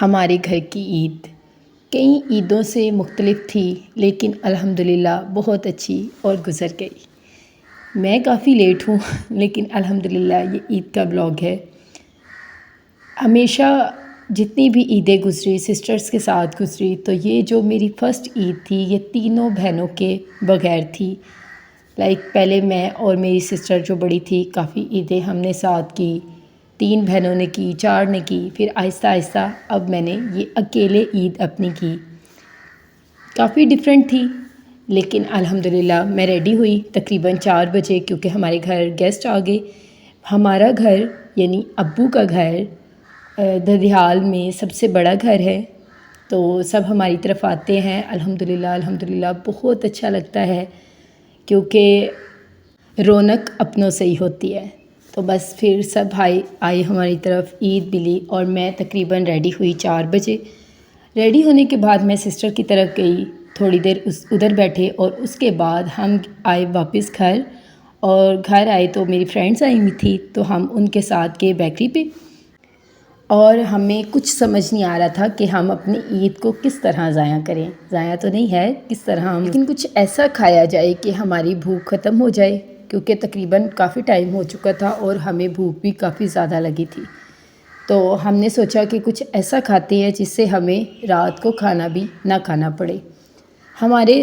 ہمارے گھر کی عید کئی عیدوں سے مختلف تھی، لیکن الحمدللہ بہت اچھی اور گزر گئی۔ میں کافی لیٹ ہوں لیکن الحمدللہ یہ عید کا بلاگ ہے۔ ہمیشہ جتنی بھی عیدیں گزری سسٹرز کے ساتھ گزری، تو یہ جو میری فرسٹ عید تھی یہ تینوں بہنوں کے بغیر تھی۔ پہلے میں اور میری سسٹر جو بڑی تھی کافی عیدیں ہم نے ساتھ کی، 3 بہنوں نے کی، 4 نے کی، پھر آہستہ آہستہ اب میں نے یہ اکیلے عید اپنی کی۔ کافی ڈیفرنٹ تھی، لیکن الحمدللہ میں ریڈی ہوئی تقریباً 4 بجے، کیونکہ ہمارے گھر گیسٹ آ گئے۔ ہمارا گھر یعنی ابو کا گھر ددیال میں سب سے بڑا گھر ہے، تو سب ہماری طرف آتے ہیں۔ الحمدللہ بہت اچھا لگتا ہے، کیونکہ رونق اپنوں سے ہی ہوتی ہے۔ تو بس پھر سب آئے ہماری طرف، عید ملی، اور میں تقریباً ریڈی ہوئی 4 بجے۔ ریڈی ہونے کے بعد میں سسٹر کی طرف گئی، تھوڑی دیر ادھر بیٹھے، اور اس کے بعد ہم آئے واپس گھر۔ اور گھر آئے تو میری فرینڈس آئی ہوئی تھی، تو ہم ان کے ساتھ گئے بیکری پہ، اور ہمیں کچھ سمجھ نہیں آ رہا تھا کہ ہم اپنی عید کو کس طرح ضائع کریں۔ ضائع تو نہیں ہے، کس طرح لیکن کچھ ایسا کھایا جائے کہ ہماری بھوک ختم ہو جائے، کیونکہ تقریباً کافی ٹائم ہو چکا تھا اور ہمیں بھوک بھی کافی زیادہ لگی تھی۔ تو ہم نے سوچا کہ کچھ ایسا کھاتے ہیں جس سے ہمیں رات کو کھانا بھی نہ کھانا پڑے۔ ہمارے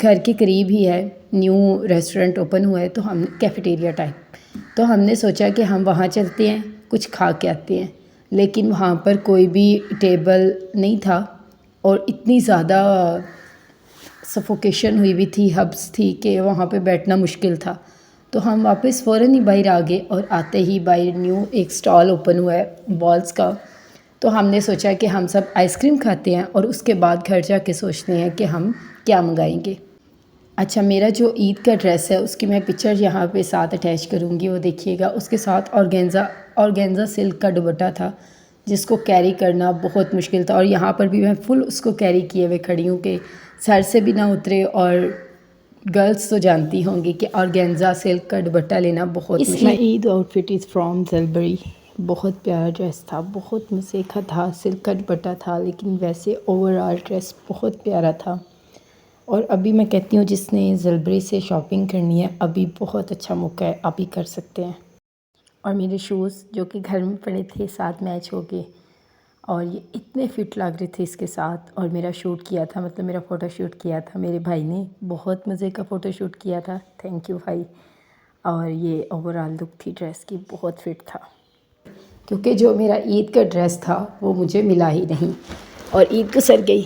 گھر کے قریب ہی ہے، نیو ریسٹورنٹ اوپن ہوا ہے، تو ہم کیفیٹیریا ٹائپ، تو ہم نے سوچا کہ ہم وہاں چلتے ہیں، کچھ کھا کے آتے ہیں۔ لیکن وہاں پر کوئی بھی ٹیبل نہیں تھا، اور اتنی زیادہ سفوکیشن ہوئی ہوئی تھی، ہبس تھی کہ وہاں پہ بیٹھنا مشکل تھا۔ تو ہم واپس فوراً ہی باہر آ گئے، اور آتے ہی باہر نیو ایک سٹال اوپن ہوا ہے بالز کا، تو ہم نے سوچا کہ ہم سب آئس کریم کھاتے ہیں، اور اس کے بعد گھر جا کے سوچتے ہیں کہ ہم کیا منگائیں گے۔ اچھا، میرا جو عید کا ڈریس ہے اس کی میں پکچر یہاں پہ ساتھ اٹیچ کروں گی، وہ دیکھیے گا۔ اس کے ساتھ آرگینزا سلک کا دوپٹہ تھا، جس کو کیری کرنا بہت مشکل تھا، اور یہاں پر بھی میں فل اس کو کیری کیے ہوئے کھڑی ہوں کہ سر سے بھی نہ اترے۔ اور گرلز تو جانتی ہوں گی کہ آرگینزا سلک کا دوپٹہ لینا بہت مشکل ہے۔ عید آؤٹ فٹ از فرام زلبری، بہت پیارا ڈریس تھا، بہت مزے کا تھا، سلک کا دوپٹہ تھا، لیکن ویسے اوور آل ڈریس بہت پیارا تھا۔ اور ابھی میں کہتی ہوں جس نے زلبری سے شاپنگ کرنی ہے، ابھی بہت اچھا موقع ہے، ابھی کر سکتے ہیں۔ اور میرے شوز جو کہ گھر میں پڑے تھے ساتھ میچ ہو گئے، اور یہ اتنے فٹ لگ رہے تھے اس کے ساتھ۔ اور میرا شوٹ کیا تھا، مطلب میرا فوٹو شوٹ کیا تھا میرے بھائی نے، بہت مزے کا فوٹو شوٹ کیا تھا، تھینک یو بھائی۔ اور یہ اوور آل لک تھی ڈریس کی، بہت فٹ تھا، کیونکہ جو میرا عید کا ڈریس تھا وہ مجھے ملا ہی نہیں، اور عید گزر گئی۔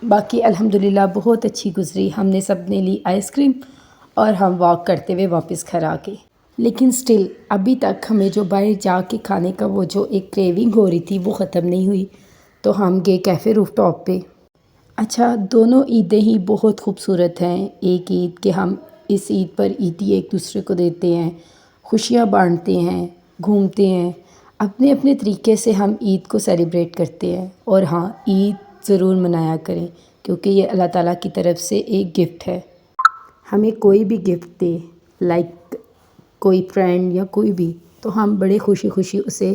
باقی الحمدللہ بہت اچھی گزری۔ ہم نے سب نے لی آئس کریم، اور ہم واک کرتے ہوئے واپس گھر آ گئے۔ لیکن سٹل ابھی تک ہمیں جو باہر جا کے کھانے کا وہ جو ایک کریونگ ہو رہی تھی وہ ختم نہیں ہوئی، تو ہم گئے کیفے روف ٹاپ پہ۔ اچھا، دونوں عیدیں ہی بہت خوبصورت ہیں۔ ایک عید کہ ہم اس عید پر عیدی ایک دوسرے کو دیتے ہیں، خوشیاں بانٹتے ہیں، گھومتے ہیں، اپنے اپنے طریقے سے ہم عید کو سیلیبریٹ کرتے ہیں۔ اور ہاں، عید ضرور منایا کریں، کیونکہ یہ اللہ تعالیٰ کی طرف سے ایک گفٹ ہے۔ ہمیں کوئی بھی گفٹ دے، لائک کوئی فرینڈ یا کوئی بھی، تو ہم بڑے خوشی خوشی اسے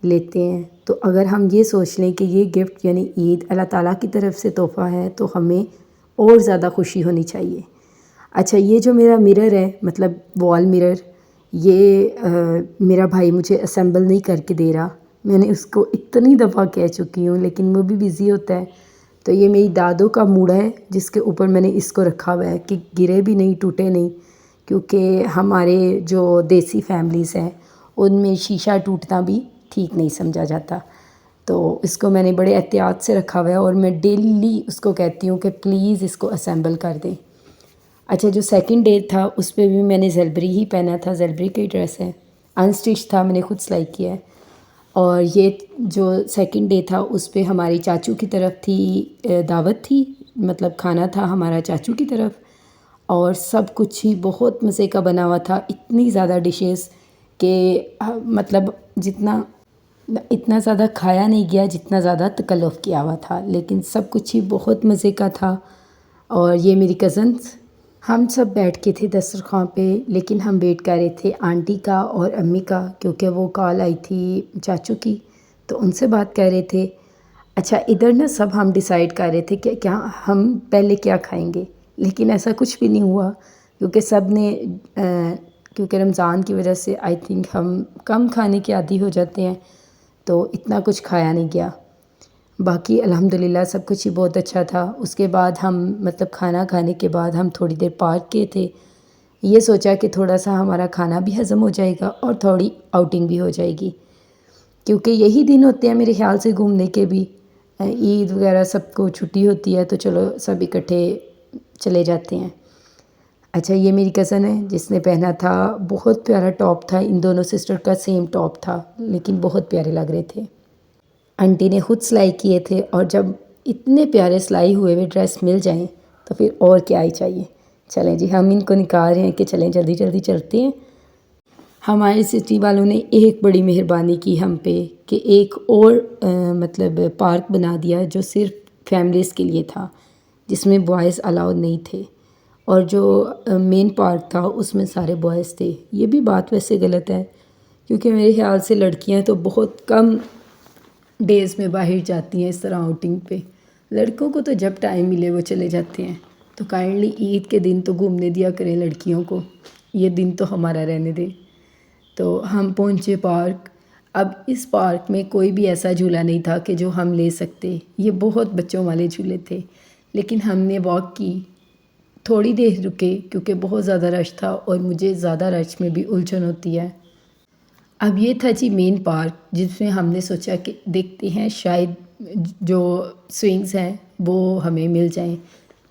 لیتے ہیں۔ تو اگر ہم یہ سوچ لیں کہ یہ گفٹ یعنی عید اللہ تعالیٰ کی طرف سے تحفہ ہے، تو ہمیں اور زیادہ خوشی ہونی چاہیے۔ اچھا، یہ جو میرا مرر ہے، مطلب وال مرر، یہ میرا بھائی مجھے اسمبل نہیں کر کے دے رہا۔ میں نے اس کو اتنی دفعہ کہہ چکی ہوں، لیکن وہ بھی بزی ہوتا ہے۔ تو یہ میری دادوں کا موڑا ہے، جس کے اوپر میں نے اس کو رکھا ہوا ہے کہ گرے بھی نہیں، ٹوٹے نہیں، کیونکہ ہمارے جو دیسی فیملیز ہیں ان میں شیشہ ٹوٹنا بھی ٹھیک نہیں سمجھا جاتا۔ تو اس کو میں نے بڑے احتیاط سے رکھا ہوا ہے، اور میں ڈیلی اس کو کہتی ہوں کہ پلیز اس کو اسمبل کر دیں۔ اچھا، جو سیکنڈ ڈے تھا اس پہ بھی میں نے زلبری ہی پہنا تھا، زلبری کا ہی ڈریس ہے، انسٹچ تھا، میں نے خود سلائی کیا ہے۔ اور یہ جو سیکنڈ ڈے تھا اس پہ ہماری چاچو کی طرف تھی، دعوت تھی، مطلب کھانا تھا ہمارا چاچو کی طرف، اور سب کچھ ہی بہت مزے کا بنا ہوا تھا۔ اتنی زیادہ ڈشز کہ مطلب اتنا زیادہ کھایا نہیں گیا جتنا زیادہ تکلف کیا ہوا تھا، لیکن سب کچھ ہی بہت مزے کا تھا۔ اور یہ میری کزنس، ہم سب بیٹھ کے تھے دسترخوان پہ، لیکن ہم ویٹ کر رہے تھے آنٹی کا اور امی کا، کیونکہ وہ کال آئی تھی چاچو کی، تو ان سے بات کر رہے تھے۔ اچھا ادھر نا سب ہم ڈیسائیڈ کر رہے تھے کہ کیا ہم پہلے کیا کھائیں گے، لیکن ایسا کچھ بھی نہیں ہوا کیونکہ سب نے کیونکہ رمضان کی وجہ سے آئی تھنک ہم کم کھانے کے عادی ہو جاتے ہیں، تو اتنا کچھ کھایا نہیں گیا۔ باقی الحمدللہ سب کچھ ہی بہت اچھا تھا۔ اس کے بعد ہم مطلب کھانا کھانے کے بعد ہم تھوڑی دیر پارک گئے تھے، یہ سوچا کہ تھوڑا سا ہمارا کھانا بھی ہضم ہو جائے گا اور تھوڑی آؤٹنگ بھی ہو جائے گی، کیونکہ یہی دن ہوتے ہیں میرے خیال سے گھومنے کے بھی، عید وغیرہ سب کو چھٹی ہوتی ہے تو چلو سب اکٹھے چلے جاتے ہیں۔ اچھا یہ میری کزن ہے جس نے پہنا تھا، بہت پیارا ٹاپ تھا، ان دونوں سسٹر کا سیم ٹاپ تھا لیکن بہت پیارے لگ رہے تھے۔ آنٹی نے خود سلائی کیے تھے، اور جب اتنے پیارے سلائی ہوئے ہوئے ڈریس مل جائیں تو پھر اور کیا ہی چاہیے۔ چلیں جی ہم ان کو نکال رہے ہیں کہ چلیں جلدی جلدی چلتے ہیں۔ ہمارے سٹی والوں نے ایک بڑی مہربانی کی ہم پہ کہ ایک اور مطلب پارک بنا دیا جو صرف فیملیز کے لیے تھا، جس میں بوائز الاؤڈ نہیں تھے، اور جو مین پارک تھا اس میں سارے بوائز تھے۔ یہ بھی بات ویسے غلط ہے کیونکہ میرے خیال سے لڑکیاں تو بہت کم ڈیز میں باہر جاتی ہیں اس طرح آؤٹنگ پہ، لڑکوں کو تو جب ٹائم ملے وہ چلے جاتے ہیں۔ تو کائنڈلی عید کے دن تو گھومنے دیا کریں لڑکیوں کو، یہ دن تو ہمارا رہنے دیں۔ تو ہم پہنچے پارک۔ اب اس پارک میں کوئی بھی ایسا جھولا نہیں تھا کہ جو ہم لے سکتے، یہ بہت بچوں والے جھولے تھے، لیکن ہم نے واک کی، تھوڑی دیر رکے کیونکہ بہت زیادہ رش تھا اور مجھے زیادہ رش میں بھی الجھن ہوتی ہے۔ اب یہ تھا جی مین پارک، جس میں ہم نے سوچا کہ دیکھتے ہیں شاید جو سوئنگز ہیں وہ ہمیں مل جائیں،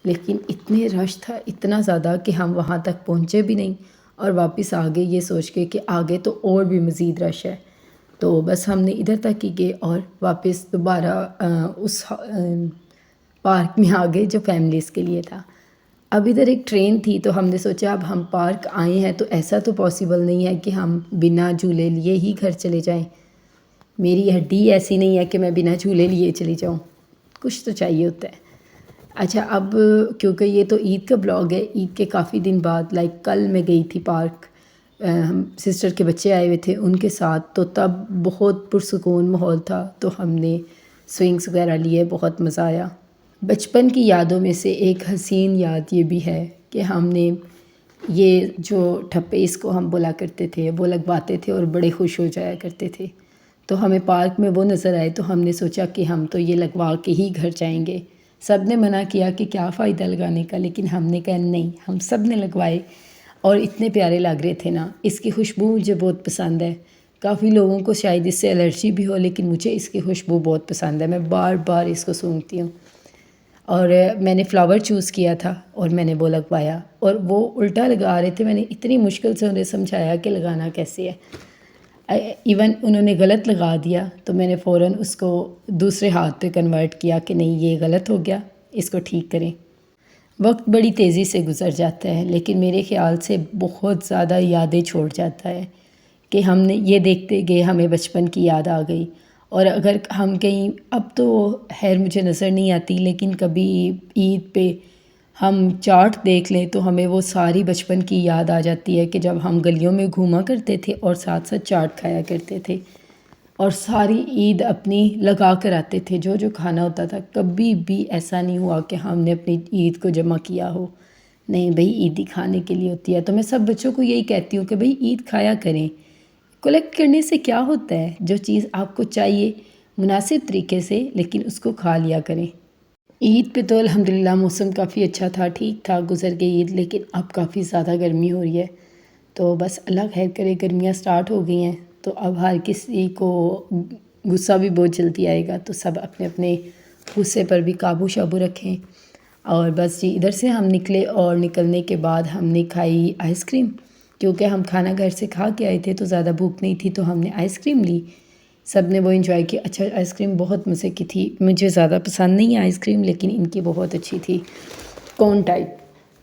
لیکن اتنے رش تھا اتنا زیادہ کہ ہم وہاں تک پہنچے بھی نہیں اور واپس آگے یہ سوچ کے کہ آگے تو اور بھی مزید رش ہے، تو بس ہم نے ادھر تک ہی گئے اور واپس دوبارہ اس پارک میں آ گئے جو فیملیز کے لیے تھا۔ اب ادھر ایک ٹرین تھی تو ہم نے سوچا اب ہم پارک آئے ہیں تو ایسا تو پاسبل نہیں ہے کہ ہم بنا جھولے لیے ہی گھر چلے جائیں، میری ہڈی ایسی نہیں ہے کہ میں بنا جھولے لیے چلی جاؤں، کچھ تو چاہیے ہوتا ہے۔ اچھا اب کیونکہ یہ تو عید کا بلاگ ہے، عید کے کافی دن بعد لائک کل میں گئی تھی پارک، سسٹر کے بچے آئے ہوئے تھے ان کے ساتھ، تو تب بہت پرسکون ماحول تھا، تو ہم نے سوئنگس وغیرہ لیے، بہت مزہ آیا۔ بچپن کی یادوں میں سے ایک حسین یاد یہ بھی ہے کہ ہم نے یہ جو ٹھپے اس کو ہم بولا کرتے تھے وہ لگواتے تھے اور بڑے خوش ہو جایا کرتے تھے، تو ہمیں پارک میں وہ نظر آئے تو ہم نے سوچا کہ ہم تو یہ لگوا کے ہی گھر جائیں گے۔ سب نے منع کیا کہ کیا فائدہ لگانے کا، لیکن ہم نے کہا نہیں، ہم سب نے لگوائے اور اتنے پیارے لگ رہے تھے نا۔ اس کی خوشبو مجھے بہت پسند ہے، کافی لوگوں کو شاید اس سے الرجی بھی ہو، لیکن مجھے اس کی خوشبو بہت پسند ہے، میں بار بار اس کو سونگھتی ہوں۔ اور میں نے فلاور چوز کیا تھا اور میں نے وہ لگوایا، اور وہ الٹا لگا رہے تھے، میں نے اتنی مشکل سے انہیں سمجھایا کہ لگانا کیسے ہے، ایون انہوں نے غلط لگا دیا تو میں نے فوراً اس کو دوسرے ہاتھ پہ کنورٹ کیا کہ نہیں یہ غلط ہو گیا، اس کو ٹھیک کریں۔ وقت بڑی تیزی سے گزر جاتا ہے لیکن میرے خیال سے بہت زیادہ یادیں چھوڑ جاتا ہے کہ ہم نے یہ دیکھتے گئے ہمیں بچپن کی یاد آ گئی، اور اگر ہم کہیں، اب تو خیر مجھے نظر نہیں آتی، لیکن کبھی عید پہ ہم چاٹ دیکھ لیں تو ہمیں وہ ساری بچپن کی یاد آ جاتی ہے کہ جب ہم گلیوں میں گھوما کرتے تھے اور ساتھ ساتھ چاٹ کھایا کرتے تھے اور ساری عید اپنی لگا کر آتے تھے، جو جو کھانا ہوتا تھا۔ کبھی بھی ایسا نہیں ہوا کہ ہم نے اپنی عید کو جمع کیا ہو، نہیں بھئی عیدی کھانے کے لیے ہوتی ہے۔ تو میں سب بچوں کو یہی کہتی ہوں کہ بھئی عید کھایا کریں، کلیکٹ کرنے سے کیا ہوتا ہے، جو چیز آپ کو چاہیے مناسب طریقے سے، لیکن اس کو کھا لیا کریں۔ عید پہ تو الحمدللہ موسم کافی اچھا تھا، ٹھیک تھا، گزر گئی عید، لیکن اب کافی زیادہ گرمی ہو رہی ہے، تو بس اللہ خیر کرے، گرمیاں سٹارٹ ہو گئی ہیں تو اب ہر کسی کو غصہ بھی بہت جلدی آئے گا، تو سب اپنے اپنے غصے پر بھی قابو شابو رکھیں۔ اور بس جی ادھر سے ہم نکلے اور نکلنے کے بعد ہم نے کھائی آئس کریم، کیونکہ ہم کھانا گھر سے کھا کے آئے تھے تو زیادہ بھوک نہیں تھی، تو ہم نے آئس کریم لی، سب نے وہ انجوائے کی۔ اچھا آئس کریم بہت مزے کی تھی، مجھے زیادہ پسند نہیں ہے آئس کریم، لیکن ان کی بہت اچھی تھی، کون ٹائپ۔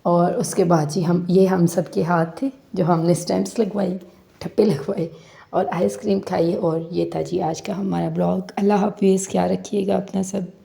اور اس کے بعد جی ہم سب کے ہاتھ تھے جو ہم نے سٹیمپس لگوائی، ٹھپے لگوائے اور آئس کریم کھائی، اور یہ تھا جی آج کا ہمارا بلاگ۔ اللہ حافظ، خیال رکھیے گا اپنا سب۔